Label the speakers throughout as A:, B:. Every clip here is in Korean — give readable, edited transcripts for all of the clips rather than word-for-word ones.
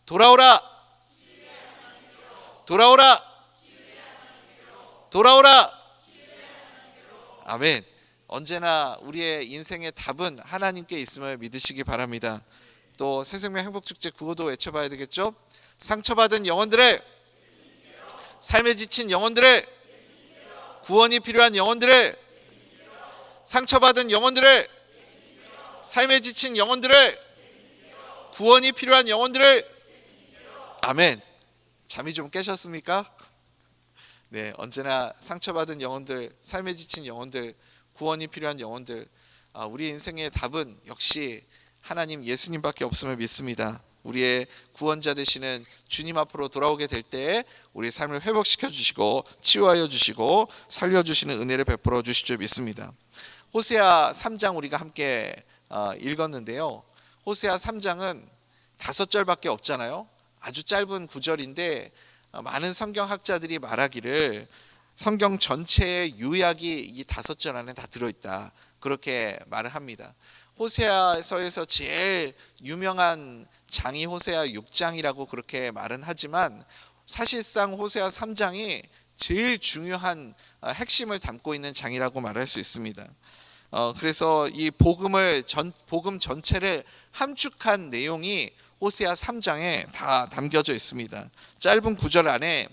A: 돌아오라. 돌아오라. 돌아오라. 아멘. 언제나 우리의 인생의 답은 하나님께 있음을 믿으시기 바랍니다. 또 새생명 행복축제 구호도 외쳐봐야 되겠죠? 상처받은 영혼들의, 삶에 지친 영혼들의, 구원이 필요한 영혼들의, 상처받은 영혼들의, 삶에 지친 영혼들의, 구원이 필요한 영혼들의, 아멘. 잠이 좀 깨셨습니까? 네, 언제나 상처받은 영혼들, 삶에 지친 영혼들, 구원이 필요한 영혼들, 우리 인생의 답은 역시 하나님 예수님밖에 없음을 믿습니다. 우리의 구원자 되시는 주님 앞으로 돌아오게 될 때에 우리 삶을 회복시켜 주시고 치유하여 주시고 살려주시는 은혜를 베풀어 주실 줄 믿습니다. 호세아 3장 우리가 함께 읽었는데요. 호세아 3장은 5절밖에 없잖아요. 아주 짧은 구절인데 많은 성경학자들이 말하기를 성경 전체의 요약이 이 5절 안에 다 들어있다, 그렇게 말을 합니다. 호세아서에서 제일 유명한 장이 호세아 6장이라고 그렇게 말은 하지만 사실상 호세아 3장이 제일 중요한 핵심을 담고 있는 장이라고 말할 수 있습니다. 그래서 이 복음 전체를 함축한 내용이 호세아 3장에 다 담겨져 있습니다. 짧은 구절 안에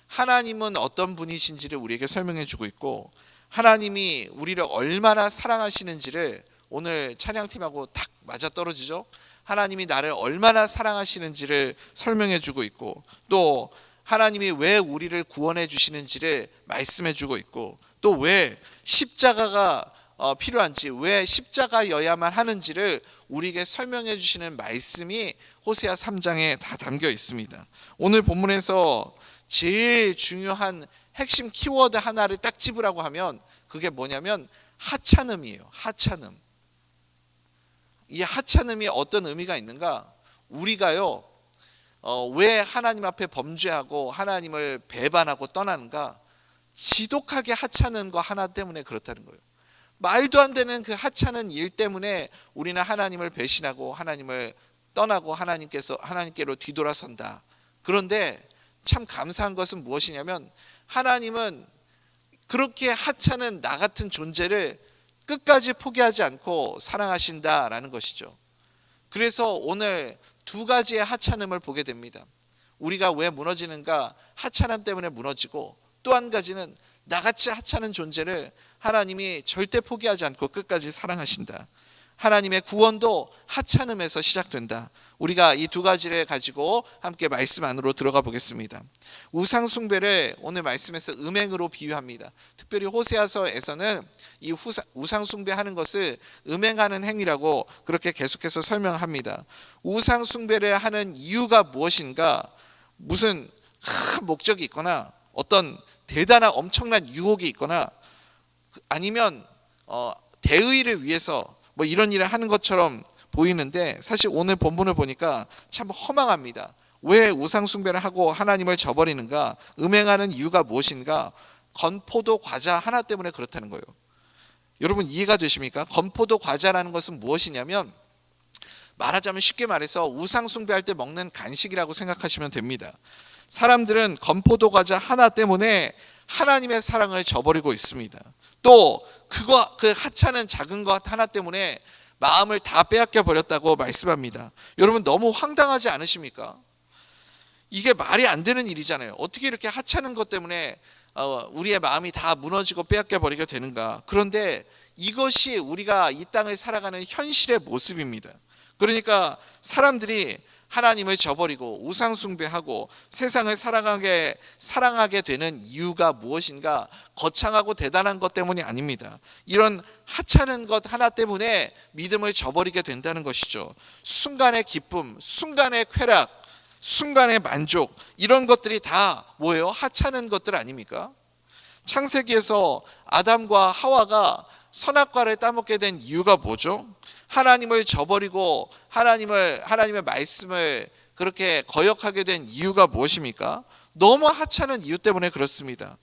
A: 하나님은 어떤 분이신지를 우리에게 설명해 주고 있고, 하나님이 우리를 얼마나 사랑하시는지를 오늘 찬양팀하고 딱 맞아떨어지죠. 하나님이 나를 얼마나 사랑하시는지를 설명해 주고 있고, 또 하나님이 왜 우리를 구원해 주시는지를 말씀해 주고 있고, 또 왜 십자가가 필요한지, 왜 십자가여야만 하는지를 우리에게 설명해 주시는 말씀이 호세아 3장에 다 담겨 있습니다. 오늘 본문에서 제일 중요한 핵심 키워드 하나를 딱 집으라고 하면 그게 뭐냐면 하찮음이에요. 하찮음. 이 하찮음이 어떤 의미가 있는가? 우리가요, 왜 하나님 앞에 범죄하고 하나님을 배반하고 떠나는가? 지독하게 하찮은 거 하나 때문에 그렇다는 거예요. 말도 안 되는 그 하찮은 일 때문에 우리는 하나님을 배신하고 하나님을 떠나고 하나님께로 뒤돌아선다. 그런데 참 감사한 것은 무엇이냐면 하나님은 그렇게 하찮은 나 같은 존재를 끝까지 포기하지 않고 사랑하신다라는 것이죠. 그래서 오늘 두 가지의 하찮음을 보게 됩니다. 우리가 왜 무너지는가? 하찮음 때문에 무너지고, 또 한 가지는 나같이 하찮은 존재를 하나님이 절대 포기하지 않고 끝까지 사랑하신다. 하나님의 구원도 하찮음에서 시작된다. 우리가 이 두 가지를 가지고 함께 말씀 안으로 들어가 보겠습니다. 우상 숭배를 오늘 말씀에서 음행으로 비유합니다. 특별히 호세아서에서는 이 우상 숭배하는 것을 음행하는 행위라고 그렇게 계속해서 설명합니다. 우상 숭배를 하는 이유가 무엇인가? 무슨 큰 목적이 있거나 어떤 대단한 엄청난 유혹이 있거나 아니면 대의를 위해서 뭐 이런 일을 하는 것처럼 보이는데, 사실 오늘 본문을 보니까 참 허망합니다. 왜 우상 숭배를 하고 하나님을 저버리는가? 음행하는 이유가 무엇인가? 건포도 과자 하나 때문에 그렇다는 거예요. 여러분 이해가 되십니까? 건포도 과자라는 것은 무엇이냐면, 말하자면 쉽게 말해서 우상 숭배할 때 먹는 간식이라고 생각하시면 됩니다. 사람들은 건포도 과자 하나 때문에 하나님의 사랑을 저버리고 있습니다. 또 그 하찮은 작은 것 하나 때문에 마음을 다 빼앗겨 버렸다고 말씀합니다. 여러분 너무 황당하지 않으십니까? 이게 말이 안 되는 일이잖아요. 어떻게 이렇게 하찮은 것 때문에 우리의 마음이 다 무너지고 빼앗겨 버리게 되는가? 그런데 이것이 우리가 이 땅을 살아가는 현실의 모습입니다. 그러니까 사람들이 하나님을 저버리고 우상 숭배하고 세상을 사랑하게 되는 이유가 무엇인가? 거창하고 대단한 것 때문이 아닙니다. 이런 하찮은 것 하나 때문에 믿음을 저버리게 된다는 것이죠. 순간의 기쁨, 순간의 쾌락, 순간의 만족, 이런 것들이 다 뭐예요? 하찮은 것들 아닙니까? 창세기에서 아담과 하와가 선악과를 따먹게 된 이유가 뭐죠? 하나님을 저버리고 하나님의 말씀을 그렇게 거역하게 된 이유가 무엇입니까? 너무 하찮은 이유 때문에 그렇습니다.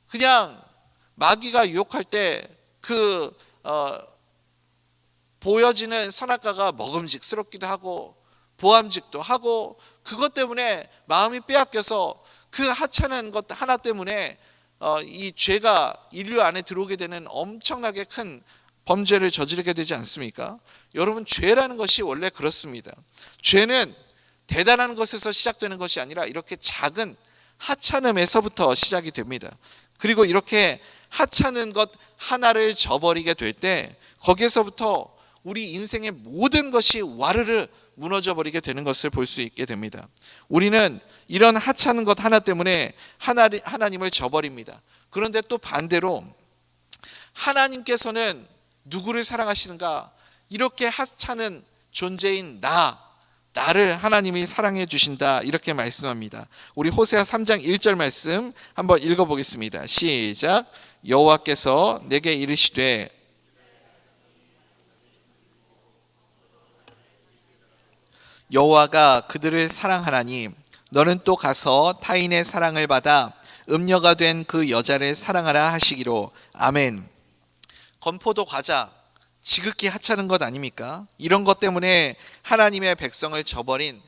A: 그냥 마귀가 유혹할 때 보여지는 선악과가 먹음직스럽기도 하고 보암직도 하고 그것 때문에 마음이 빼앗겨서 그 하찮은 것 하나 때문에 이 죄가 인류 안에 들어오게 되는 엄청나게 큰 범죄를 저지르게 되지 않습니까? 여러분, 죄라는 것이 원래 그렇습니다. 죄는 대단한 것에서 시작되는 것이 아니라 이렇게 작은 하찮음에서부터 시작이 됩니다. 그리고 이렇게 하찮은 것 하나를 저버리게 될 때 거기에서부터 우리 인생의 모든 것이 와르르 무너져 버리게 되는 것을 볼 수 있게 됩니다. 우리는 이런 하찮은 것 하나 때문에 하나님을 저버립니다. 그런데 또 반대로 하나님께서는 누구를 사랑하시는가? 이렇게 하찮은 존재인 나를 하나님이 사랑해 주신다, 이렇게 말씀합니다. 우리 호세아 3장 1절 말씀 한번 읽어보겠습니다. 시작. 여호와께서 내게 이르시되 여호와가 그들을 사랑하나니 너는 또 가서 타인의 사랑을 받아 음녀가 된 그 여자를 사랑하라 하시기로. 아멘. 건포도 과자 지극히 하찮은 것 아닙니까? 이런 것 때문에 하나님의 백성을 저버린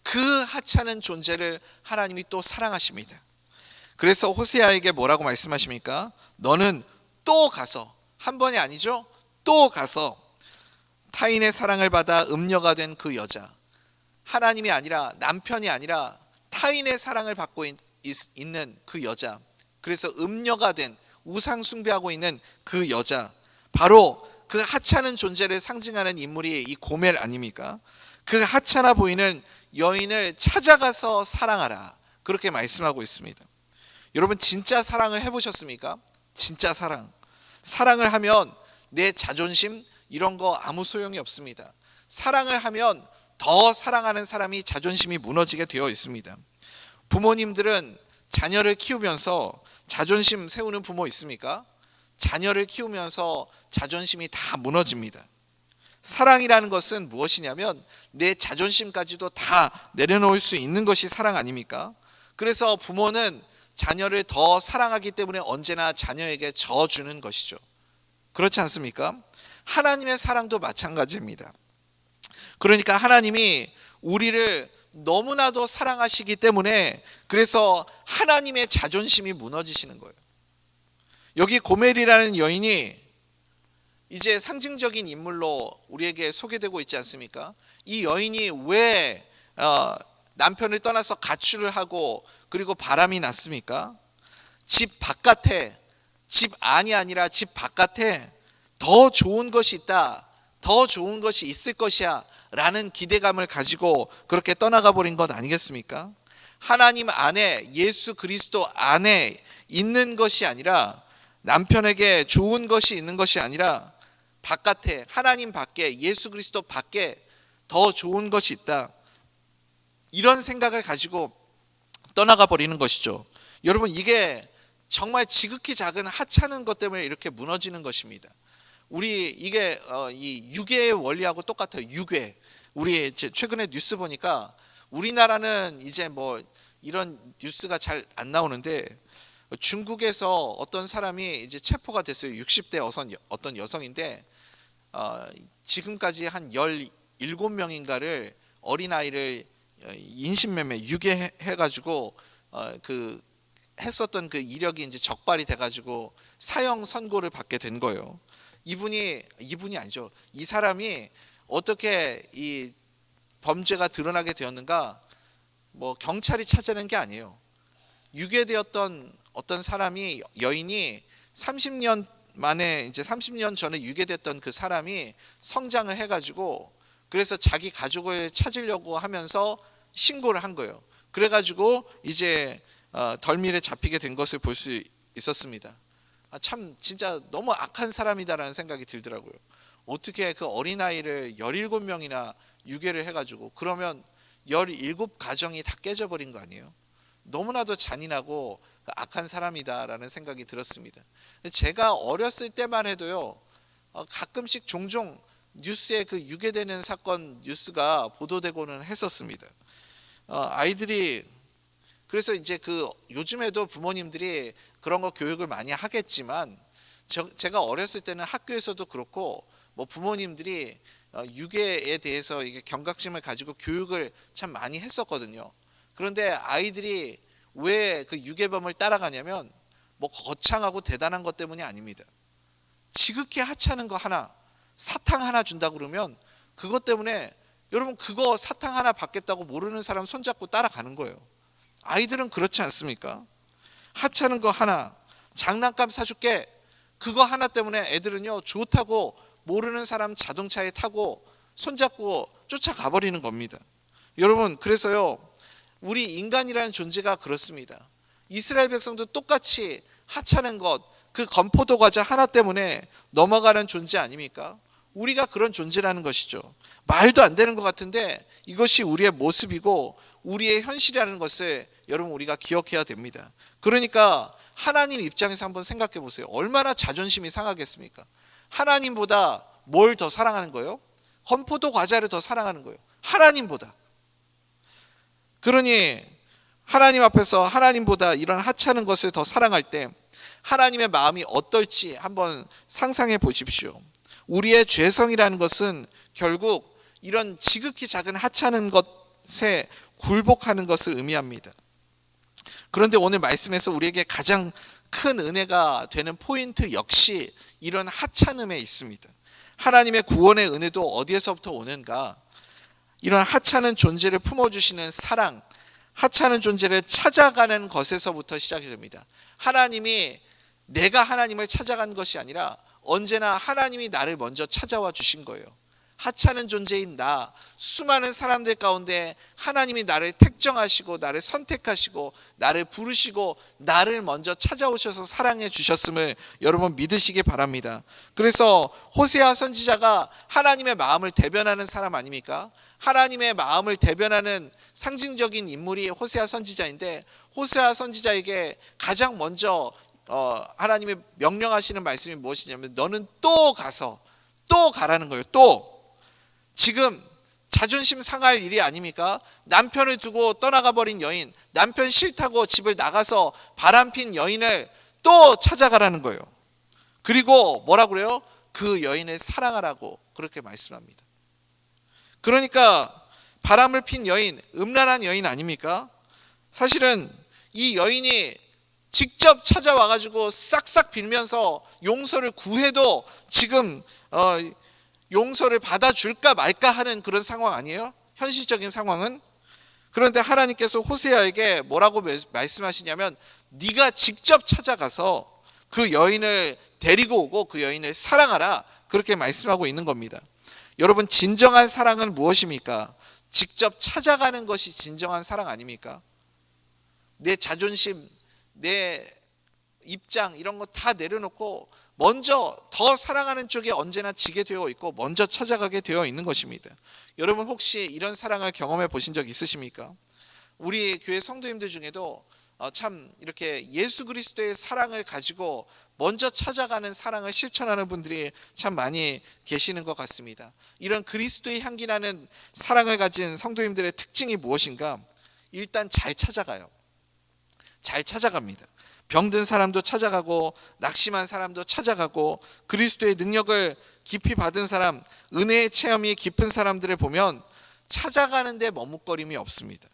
A: 그 하찮은 존재를 하나님이 또 사랑하십니다. 그래서 호세아에게 뭐라고 말씀하십니까? 너는 또 가서, 한 번이 아니죠? 또 가서 타인의 사랑을 받아 음녀가 된 그 여자, 하나님이 아니라, 남편이 아니라 타인의 사랑을 받고 있는 그 여자, 그래서 음녀가 된, 우상 숭배하고 있는 그 여자, 바로 그 하찮은 존재를 상징하는 인물이 이 고멜 아닙니까? 그 하찮아 보이는 여인을 찾아가서 사랑하라, 그렇게 말씀하고 있습니다. 여러분, 진짜 사랑을 해보셨습니까? 진짜 사랑을 하면 내 자존심 이런 거 아무 소용이 없습니다. 사랑을 하면 더 사랑하는 사람이 자존심이 무너지게 되어 있습니다. 부모님들은 자녀를 키우면서 자존심 세우는 부모 있습니까? 자녀를 키우면서 자존심이 다 무너집니다. 사랑이라는 것은 무엇이냐면 내 자존심까지도 다 내려놓을 수 있는 것이 사랑 아닙니까? 그래서 부모는 자녀를 더 사랑하기 때문에 언제나 자녀에게 져주는 것이죠. 그렇지 않습니까? 하나님의 사랑도 마찬가지입니다. 그러니까 하나님이 우리를 너무나도 사랑하시기 때문에 그래서 하나님의 자존심이 무너지시는 거예요. 여기 고멜이라는 여인이 이제 상징적인 인물로 우리에게 소개되고 있지 않습니까? 이 여인이 왜 남편을 떠나서 가출을 하고 그리고 바람이 났습니까? 집 바깥에, 집 안이 아니라 집 바깥에 더 좋은 것이 있다, 더 좋은 것이 있을 것이야 라는 기대감을 가지고 그렇게 떠나가 버린 것 아니겠습니까? 하나님 안에, 예수 그리스도 안에 있는 것이 아니라, 남편에게 좋은 것이 있는 것이 아니라 바깥에, 하나님 밖에, 예수 그리스도 밖에 더 좋은 것이 있다, 이런 생각을 가지고 떠나가 버리는 것이죠. 여러분, 이게 정말 지극히 작은 하찮은 것 때문에 이렇게 무너지는 것입니다. 우리 이게 이 유괴의 원리하고 똑같아요. 유괴. 우리 최근에 뉴스 보니까 우리나라는 이제 뭐 이런 뉴스가 잘 안 나오는데 중국에서 어떤 사람이 이제 체포가 됐어요. 60대 어떤 여성인데 지금까지 한 17명인가를, 어린아이를 인신매매, 유괴해가지고 그 했었던 그 이력이 이제 적발이 돼가지고 사형 선고를 받게 된 거예요. 이분이 아니죠. 이 사람이 어떻게 이 범죄가 드러나게 되었는가? 뭐 경찰이 찾아낸 게 아니에요. 유괴되었던 어떤 사람이, 여인이 30년 만에, 이제 30년 전에 유괴됐던 그 사람이 성장을 해가지고 그래서 자기 가족을 찾으려고 하면서 신고를 한 거예요. 그래가지고 이제 덜미를 잡히게 된 것을 볼 수 있었습니다. 참 진짜 너무 악한 사람이다라는 생각이 들더라고요. 어떻게 그 어린아이를 17명이나 유괴를 해가지고, 그러면 17가정이 다 깨져버린 거 아니에요? 너무나도 잔인하고 악한 사람이다라는 생각이 들었습니다. 제가 어렸을 때만 해도요, 가끔씩 종종 뉴스에 그 유괴되는 사건 뉴스가 보도되고는 했었습니다. 아이들이, 그래서 이제 그 요즘에도 부모님들이 그런 거 교육을 많이 하겠지만, 제가 어렸을 때는 학교에서도 그렇고 뭐 부모님들이 유괴에 대해서 이게 경각심을 가지고 교육을 참 많이 했었거든요. 그런데 아이들이 왜 그 유괴범을 따라가냐면 뭐 거창하고 대단한 것 때문이 아닙니다. 지극히 하찮은 거 하나, 사탕 하나 준다 그러면 그것 때문에 여러분 그거 사탕 하나 받겠다고 모르는 사람 손잡고 따라가는 거예요. 아이들은 그렇지 않습니까? 하찮은 거 하나, 장난감 사줄게, 그거 하나 때문에 애들은요 좋다고 모르는 사람 자동차에 타고 손잡고 쫓아가 버리는 겁니다. 여러분, 그래서요 우리 인간이라는 존재가 그렇습니다. 이스라엘 백성도 똑같이 하찮은 것, 그 건포도 과자 하나 때문에 넘어가는 존재 아닙니까? 우리가 그런 존재라는 것이죠. 말도 안 되는 것 같은데 이것이 우리의 모습이고 우리의 현실이라는 것을 여러분 우리가 기억해야 됩니다. 그러니까 하나님 입장에서 한번 생각해 보세요. 얼마나 자존심이 상하겠습니까? 하나님보다 뭘 더 사랑하는 거예요? 건포도 과자를 더 사랑하는 거예요. 하나님보다. 그러니 하나님 앞에서 하나님보다 이런 하찮은 것을 더 사랑할 때 하나님의 마음이 어떨지 한번 상상해 보십시오. 우리의 죄성이라는 것은 결국 이런 지극히 작은 하찮은 것에 굴복하는 것을 의미합니다. 그런데 오늘 말씀에서 우리에게 가장 큰 은혜가 되는 포인트 역시 이런 하찮음에 있습니다. 하나님의 구원의 은혜도 어디에서부터 오는가? 이런 하찮은 존재를 품어주시는 사랑, 하찮은 존재를 찾아가는 것에서부터 시작이 됩니다. 하나님이 내가 하나님을 찾아간 것이 아니라 언제나 하나님이 나를 먼저 찾아와 주신 거예요. 하찮은 존재인 나, 수많은 사람들 가운데 하나님이 나를 택정하시고 나를 선택하시고 나를 부르시고 나를 먼저 찾아오셔서 사랑해 주셨음을 여러분 믿으시기 바랍니다. 그래서 호세아 선지자가 하나님의 마음을 대변하는 사람 아닙니까? 하나님의 마음을 대변하는 상징적인 인물이 호세아 선지자인데, 호세아 선지자에게 가장 먼저 하나님이 명령하시는 말씀이 무엇이냐면 너는 또 가서 또 가라는 거예요. 또 지금 자존심 상할 일이 아닙니까? 남편을 두고 떠나가 버린 여인, 남편 싫다고 집을 나가서 바람핀 여인을 또 찾아가라는 거예요. 그리고 뭐라고 그래요? 그 여인을 사랑하라고 그렇게 말씀합니다. 그러니까 바람을 핀 여인, 음란한 여인 아닙니까? 사실은 이 여인이 직접 찾아와가지고 싹싹 빌면서 용서를 구해도 지금 용서를 받아줄까 말까 하는 그런 상황 아니에요? 현실적인 상황은. 그런데 하나님께서 호세아에게 뭐라고 말씀하시냐면 네가 직접 찾아가서 그 여인을 데리고 오고 그 여인을 사랑하라, 그렇게 말씀하고 있는 겁니다. 여러분, 진정한 사랑은 무엇입니까? 직접 찾아가는 것이 진정한 사랑 아닙니까? 내 자존심, 내 입장 이런 거 다 내려놓고 먼저 더 사랑하는 쪽에 언제나 지게 되어 있고 먼저 찾아가게 되어 있는 것입니다. 여러분, 혹시 이런 사랑을 경험해 보신 적 있으십니까? 우리 교회 성도님들 중에도 참 이렇게 예수 그리스도의 사랑을 가지고 먼저 찾아가는 사랑을 실천하는 분들이 참 많이 계시는 것 같습니다. 이런 그리스도의 향기 나는 사랑을 가진 성도님들의 특징이 무엇인가? 일단 잘 찾아가요. 잘 찾아갑니다. 병든 사람도 찾아가고 낙심한 사람도 찾아가고 그리스도의 능력을 깊이 받은 사람, 은혜의 체험이 깊은 사람들을 보면 찾아가는데 머뭇거림이 없습니다.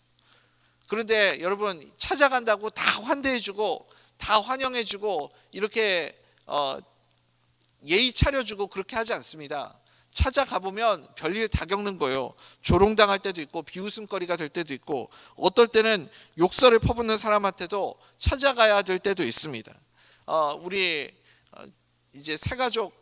A: 그런데 여러분, 찾아간다고 다 환대해주고 다 환영해주고 이렇게 예의 차려주고 그렇게 하지 않습니다. 찾아가 보면 별일 다 겪는 거예요. 조롱당할 때도 있고 비웃음거리가 될 때도 있고 어떨 때는 욕설을 퍼붓는 사람한테도 찾아가야 될 때도 있습니다. 우리 이제 새가족,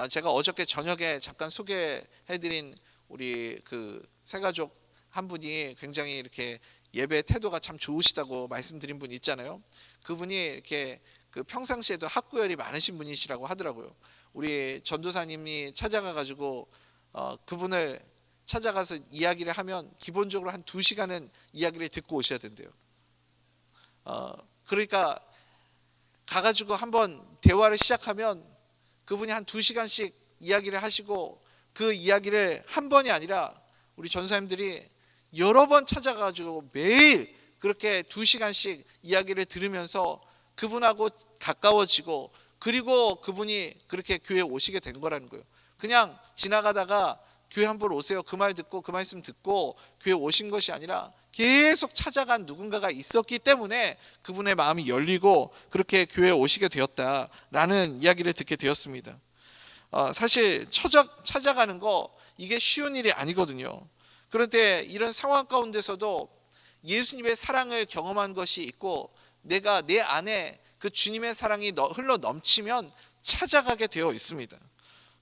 A: 제가 어저께 저녁에 잠깐 소개해드린 우리 그 새가족 한 분이 굉장히 이렇게 예배 태도가 참 좋으시다고 말씀드린 분 있잖아요. 그분이 이렇게 그 평상시에도 학구열이 많으신 분이시라고 하더라고요. 우리 전도사님이 찾아가가지고 그분을 찾아가서 이야기를 하면 기본적으로 한 2시간은 이야기를 듣고 오셔야 된대요. 그러니까 가가지고 한번 대화를 시작하면 그분이 한 2시간씩 이야기를 하시고 그 이야기를 한 번이 아니라 우리 전도사님들이 여러 번 찾아가지고 매일 그렇게 2시간씩 이야기를 들으면서 그분하고 가까워지고 그리고 그분이 그렇게 교회에 오시게 된 거라는 거예요. 그냥 지나가다가 교회 한번 오세요. 그 말 듣고 그 말씀 듣고 교회 오신 것이 아니라 계속 찾아간 누군가가 있었기 때문에 그분의 마음이 열리고 그렇게 교회에 오시게 되었다라는 이야기를 듣게 되었습니다. 사실 찾아가는 거 이게 쉬운 일이 아니거든요. 그런데 이런 상황 가운데서도 예수님의 사랑을 경험한 것이 있고 내가 내 안에 그 주님의 사랑이 흘러 넘치면 찾아가게 되어 있습니다.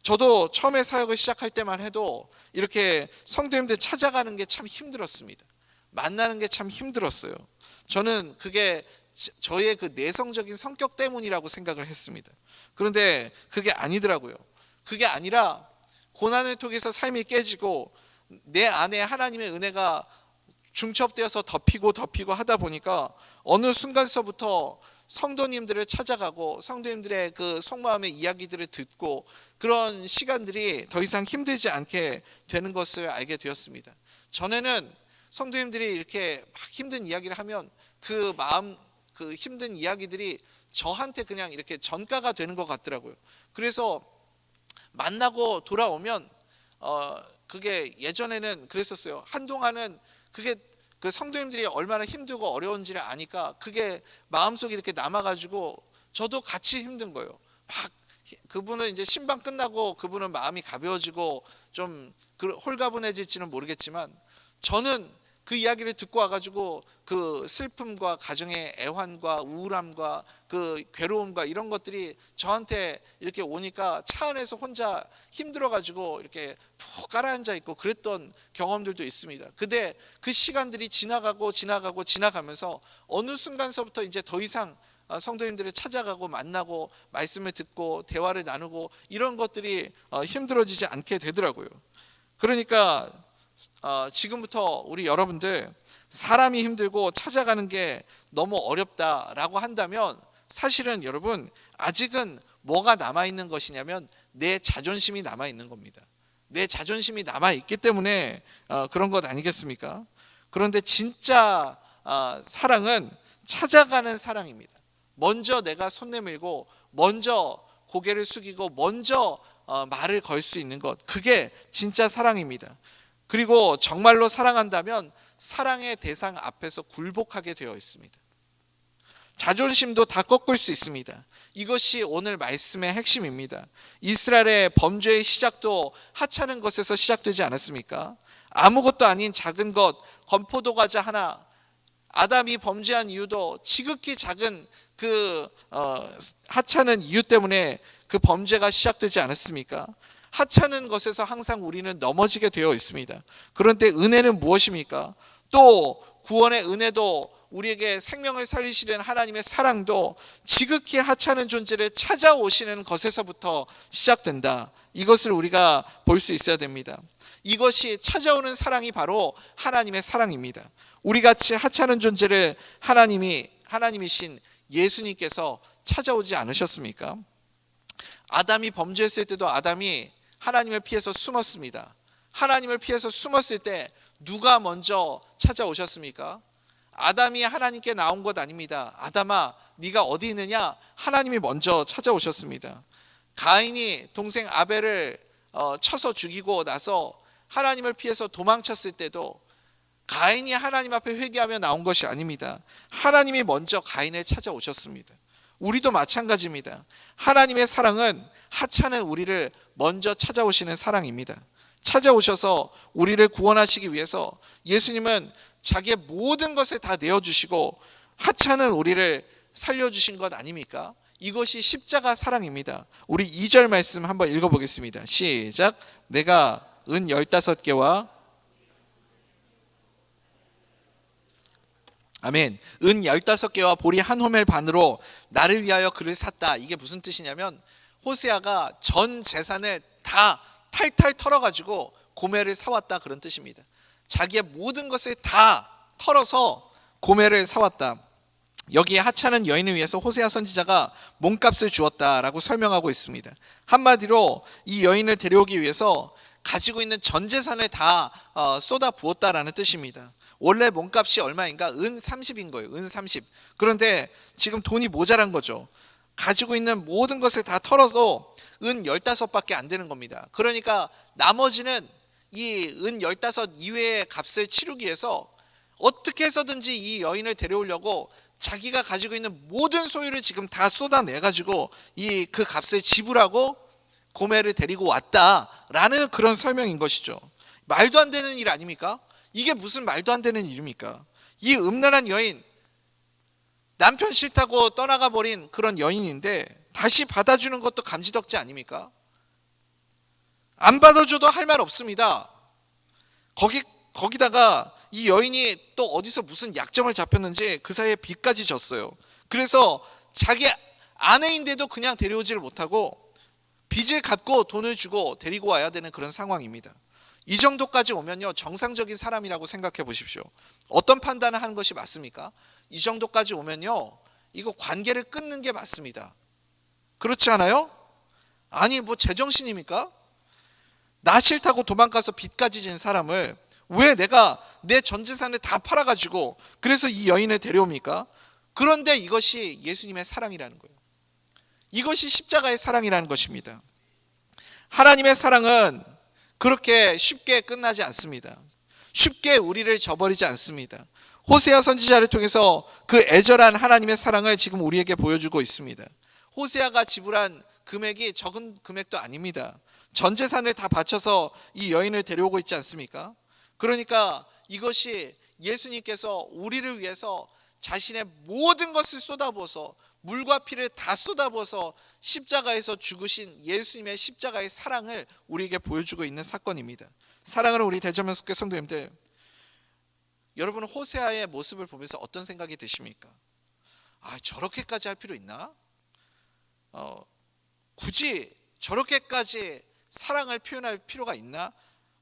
A: 저도 처음에 사역을 시작할 때만 해도 이렇게 성도님들 찾아가는 게 참 힘들었습니다. 만나는 게 참 힘들었어요. 저는 그게 저의 그 내성적인 성격 때문이라고 생각을 했습니다. 그런데 그게 아니더라고요. 그게 아니라 고난을 통해서 삶이 깨지고 내 안에 하나님의 은혜가 중첩되어서 덮이고 하다 보니까 어느 순간서부터 성도님들을 찾아가고 성도님들의 그 속마음의 이야기들을 듣고 그런 시간들이 더 이상 힘들지 않게 되는 것을 알게 되었습니다. 전에는 성도님들이 이렇게 막 힘든 이야기를 하면 그 마음, 그 힘든 이야기들이 저한테 그냥 이렇게 전가가 되는 것 같더라고요. 그래서 만나고 돌아오면 그게 예전에는 그랬었어요. 한동안은 그게 그 성도님들이 얼마나 힘들고 어려운지를 아니까 그게 마음속에 이렇게 남아가지고 저도 같이 힘든 거예요. 막 그분은 이제 신방 끝나고 그분은 마음이 가벼워지고 좀 홀가분해질지는 모르겠지만 저는 그 이야기를 듣고 와가지고 그 슬픔과 가정의 애환과 우울함과 그 괴로움과 이런 것들이 저한테 이렇게 오니까 차 안에서 혼자 힘들어가지고 이렇게 푹 깔아앉아 있고 그랬던 경험들도 있습니다. 근데 그 시간들이 지나가면서 어느 순간서부터 이제 더 이상 성도님들을 찾아가고 만나고 말씀을 듣고 대화를 나누고 이런 것들이 힘들어지지 않게 되더라고요. 그러니까 지금부터 우리 여러분들 사람이 힘들고 찾아가는 게 너무 어렵다라고 한다면 사실은 여러분 아직은 뭐가 남아있는 것이냐면 내 자존심이 남아있는 겁니다. 내 자존심이 남아있기 때문에 그런 것 아니겠습니까? 그런데 진짜 사랑은 찾아가는 사랑입니다. 먼저 내가 손 내밀고 먼저 고개를 숙이고 먼저 말을 걸 수 있는 것, 그게 진짜 사랑입니다. 그리고 정말로 사랑한다면 사랑의 대상 앞에서 굴복하게 되어 있습니다. 자존심도 다 꺾을 수 있습니다. 이것이 오늘 말씀의 핵심입니다. 이스라엘의 범죄의 시작도 하찮은 것에서 시작되지 않았습니까? 아무것도 아닌 작은 것, 건포도 과자 하나, 아담이 범죄한 이유도 지극히 작은 그 하찮은 이유 때문에 그 범죄가 시작되지 않았습니까? 하찮은 것에서 항상 우리는 넘어지게 되어 있습니다. 그런데 은혜는 무엇입니까? 또 구원의 은혜도 우리에게 생명을 살리시는 하나님의 사랑도 지극히 하찮은 존재를 찾아오시는 것에서부터 시작된다. 이것을 우리가 볼 수 있어야 됩니다. 이것이 찾아오는 사랑이 바로 하나님의 사랑입니다. 우리같이 하찮은 존재를 하나님이신 예수님께서 찾아오지 않으셨습니까? 아담이 범죄했을 때도 아담이 하나님을 피해서 숨었습니다. 하나님을 피해서 숨었을 때 누가 먼저 찾아오셨습니까? 아담이 하나님께 나온 것 아닙니다. 아담아, 네가 어디 있느냐? 하나님이 먼저 찾아오셨습니다. 가인이 동생 아벨을 쳐서 죽이고 나서 하나님을 피해서 도망쳤을 때도 가인이 하나님 앞에 회개하며 나온 것이 아닙니다. 하나님이 먼저 가인을 찾아오셨습니다. 우리도 마찬가지입니다. 하나님의 사랑은 하찮은 우리를 먼저 찾아오시는 사랑입니다. 찾아오셔서 우리를 구원하시기 위해서 예수님은 자기의 모든 것을 다 내어주시고 하찮은 우리를 살려주신 것 아닙니까? 이것이 십자가 사랑입니다. 우리 2절 말씀 한번 읽어보겠습니다. 시작. 내가 은 15개와 아멘. 은 15개와 보리 한 호멜 반으로 나를 위하여 그를 샀다. 이게 무슨 뜻이냐면 호세아가 전 재산을 다 탈탈 털어가지고 고멜을 사왔다, 그런 뜻입니다. 자기의 모든 것을 다 털어서 고멜을 사왔다. 여기에 하찮은 여인을 위해서 호세아 선지자가 몸값을 주었다라고 설명하고 있습니다. 한마디로 이 여인을 데려오기 위해서 가지고 있는 전 재산을 다 쏟아 부었다라는 뜻입니다. 원래 몸값이 얼마인가? 은 30인 거예요. 은 30. 그런데 지금 돈이 모자란 거죠. 가지고 있는 모든 것을 다 털어서 은 15밖에 안 되는 겁니다. 그러니까 나머지는 이 은 15 이외의 값을 치르기 위해서 어떻게 해서든지 이 여인을 데려오려고 자기가 가지고 있는 모든 소유를 지금 다 쏟아내 가지고 그 값을 지불하고 고멜을 데리고 왔다라는 그런 설명인 것이죠. 말도 안 되는 일 아닙니까? 이게 무슨 말도 안 되는 일입니까? 이 음란한 여인, 남편 싫다고 떠나가 버린 그런 여인인데 다시 받아주는 것도 감지덕지 아닙니까? 안 받아줘도 할 말 없습니다. 거기다가 이 여인이 또 어디서 무슨 약점을 잡혔는지 그 사이에 빚까지 졌어요. 그래서 자기 아내인데도 그냥 데려오지를 못하고 빚을 갚고 돈을 주고 데리고 와야 되는 그런 상황입니다. 이 정도까지 오면요, 정상적인 사람이라고 생각해 보십시오. 어떤 판단을 하는 것이 맞습니까? 이 정도까지 오면요, 이거 관계를 끊는 게 맞습니다. 그렇지 않아요? 아니 뭐 제정신입니까? 나 싫다고 도망가서 빚까지 진 사람을 왜 내가 내 전 재산을 다 팔아가지고 그래서 이 여인을 데려옵니까? 그런데 이것이 예수님의 사랑이라는 거예요. 이것이 십자가의 사랑이라는 것입니다. 하나님의 사랑은 그렇게 쉽게 끝나지 않습니다. 쉽게 우리를 저버리지 않습니다. 호세아 선지자를 통해서 그 애절한 하나님의 사랑을 지금 우리에게 보여주고 있습니다. 호세아가 지불한 금액이 적은 금액도 아닙니다. 전 재산을 다 바쳐서 이 여인을 데려오고 있지 않습니까? 그러니까 이것이 예수님께서 우리를 위해서 자신의 모든 것을 쏟아부어서 물과 피를 다 쏟아부어서 십자가에서 죽으신 예수님의 십자가의 사랑을 우리에게 보여주고 있는 사건입니다. 사랑하는 우리 대전명숙교 성도님들, 여러분은 호세아의 모습을 보면서 어떤 생각이 드십니까? 저렇게까지 할 필요 있나? 굳이 저렇게까지 사랑을 표현할 필요가 있나?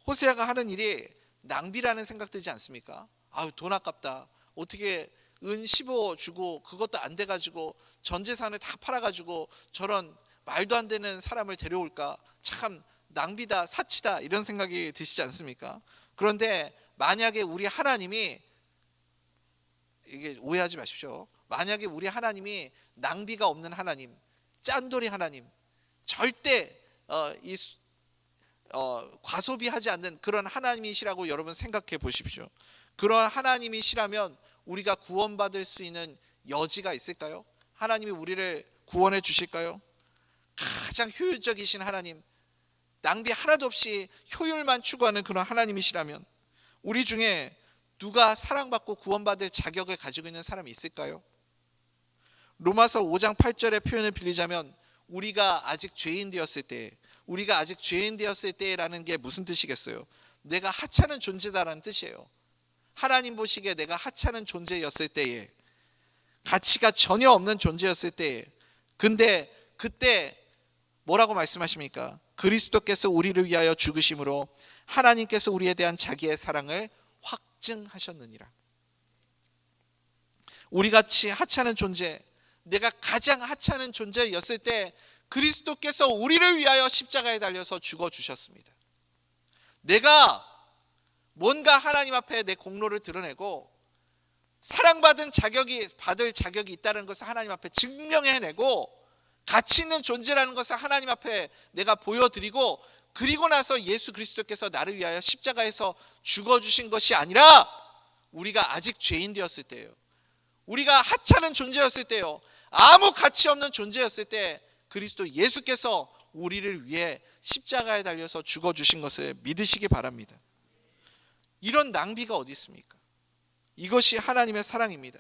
A: 호세아가 하는 일이 낭비라는 생각 들지 않습니까? 돈 아깝다. 어떻게 은 15 주고 그것도 안 돼가지고 전 재산을 다 팔아가지고 저런 말도 안 되는 사람을 데려올까? 참 낭비다, 사치다, 이런 생각이 드시지 않습니까? 그런데 만약에 우리 하나님이, 이게 오해하지 마십시오. 만약에 우리 하나님이 낭비가 없는 하나님, 짠돌이 하나님, 절대 과소비하지 않는 그런 하나님이시라고 여러분 생각해 보십시오. 그런 하나님이시라면 우리가 구원받을 수 있는 여지가 있을까요? 하나님이 우리를 구원해 주실까요? 가장 효율적이신 하나님, 낭비 하나도 없이 효율만 추구하는 그런 하나님이시라면 우리 중에 누가 사랑받고 구원받을 자격을 가지고 있는 사람이 있을까요? 로마서 5장 8절의 표현을 빌리자면 우리가 아직 죄인 되었을 때라는 게 무슨 뜻이겠어요? 내가 하찮은 존재다라는 뜻이에요. 하나님 보시기에 내가 하찮은 존재였을 때에, 가치가 전혀 없는 존재였을 때에, 근데 그때 뭐라고 말씀하십니까? 그리스도께서 우리를 위하여 죽으심으로 하나님께서 우리에 대한 자기의 사랑을 확증하셨느니라. 우리같이 하찮은 존재, 내가 가장 하찮은 존재였을 때 그리스도께서 우리를 위하여 십자가에 달려서 죽어주셨습니다. 내가 뭔가 하나님 앞에 내 공로를 드러내고 사랑받을 자격이 있다는 것을 하나님 앞에 증명해내고 가치 있는 존재라는 것을 하나님 앞에 내가 보여드리고, 그리고 나서 예수 그리스도께서 나를 위하여 십자가에서 죽어주신 것이 아니라 우리가 아직 죄인 되었을 때예요. 우리가 하찮은 존재였을 때요, 아무 가치 없는 존재였을 때 그리스도 예수께서 우리를 위해 십자가에 달려서 죽어주신 것을 믿으시기 바랍니다. 이런 낭비가 어디 있습니까? 이것이 하나님의 사랑입니다.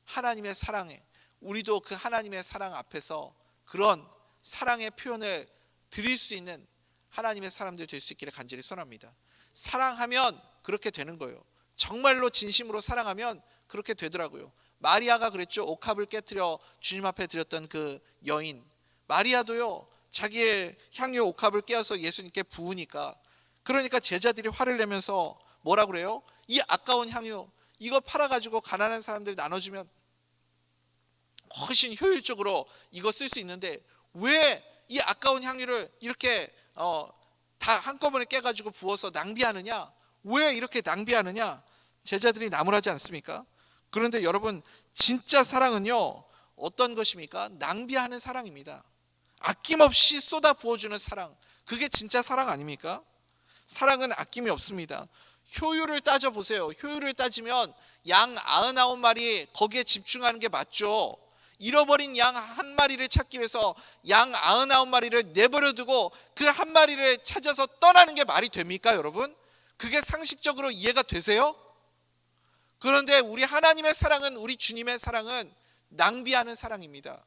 A: 하나님의 사랑에 우리도 그 하나님의 사랑 앞에서 그런 사랑의 표현을 드릴 수 있는 하나님의 사람들 될 수 있기를 간절히 소원합니다. 사랑하면 그렇게 되는 거예요. 정말로 진심으로 사랑하면 그렇게 되더라고요. 마리아가 그랬죠. 옥합을 깨트려 주님 앞에 드렸던 그 여인, 마리아도요, 자기의 향유 옥합을 깨어서 예수님께 부으니까, 그러니까 제자들이 화를 내면서 뭐라 그래요? 이 아까운 향유, 이거 팔아가지고 가난한 사람들 나눠주면 훨씬 효율적으로 이거 쓸 수 있는데 왜 이 아까운 향유를 이렇게 다 한꺼번에 깨가지고 부어서 낭비하느냐? 왜 이렇게 낭비하느냐? 제자들이 나무라지 않습니까? 그런데 여러분, 진짜 사랑은요, 어떤 것입니까? 낭비하는 사랑입니다. 아낌없이 쏟아 부어주는 사랑, 그게 진짜 사랑 아닙니까? 사랑은 아낌이 없습니다. 효율을 따져보세요. 효율을 따지면 양 99마리 거기에 집중하는 게 맞죠. 잃어버린 양 한 마리를 찾기 위해서 양 99마리를 내버려 두고 그 한 마리를 찾아서 떠나는 게 말이 됩니까, 여러분? 그게 상식적으로 이해가 되세요? 그런데 우리 하나님의 사랑은, 우리 주님의 사랑은 낭비하는 사랑입니다.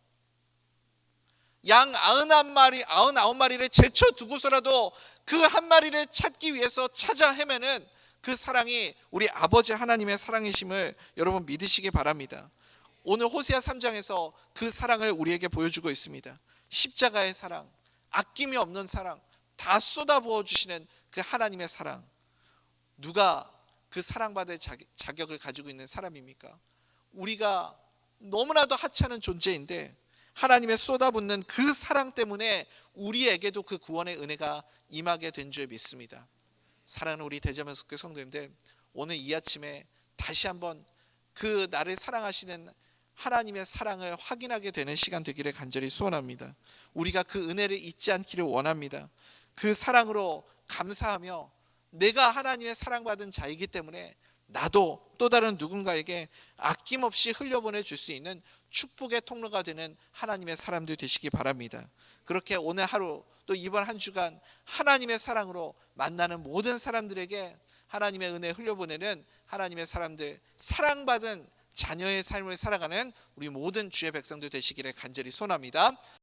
A: 양 99마리를 제쳐두고서라도 그 한 마리를 찾기 위해서 찾아 헤매는 그 사랑이 우리 아버지 하나님의 사랑이심을 여러분 믿으시기 바랍니다. 오늘 호세아 3장에서 그 사랑을 우리에게 보여주고 있습니다. 십자가의 사랑, 아낌이 없는 사랑, 다 쏟아부어 주시는 그 하나님의 사랑. 누가 그 사랑받을 자격을 가지고 있는 사람입니까? 우리가 너무나도 하찮은 존재인데 하나님의 쏟아붓는 그 사랑 때문에 우리에게도 그 구원의 은혜가 임하게 된 줄 믿습니다. 사랑하는 우리 대자매석교 성도님들, 오늘 이 아침에 다시 한번 그 나를 사랑하시는 하나님의 사랑을 확인하게 되는 시간 되기를 간절히 소원합니다. 우리가 그 은혜를 잊지 않기를 원합니다. 그 사랑으로 감사하며 내가 하나님의 사랑받은 자이기 때문에 나도 또 다른 누군가에게 아낌없이 흘려보내 줄 수 있는 축복의 통로가 되는 하나님의 사람들 되시기 바랍니다. 그렇게 오늘 하루 또 이번 한 주간 하나님의 사랑으로 만나는 모든 사람들에게 하나님의 은혜 흘려보내는 하나님의 사람들, 사랑받은 자녀의 삶을 살아가는 우리 모든 주의 백성들 되시기를 간절히 소원합니다.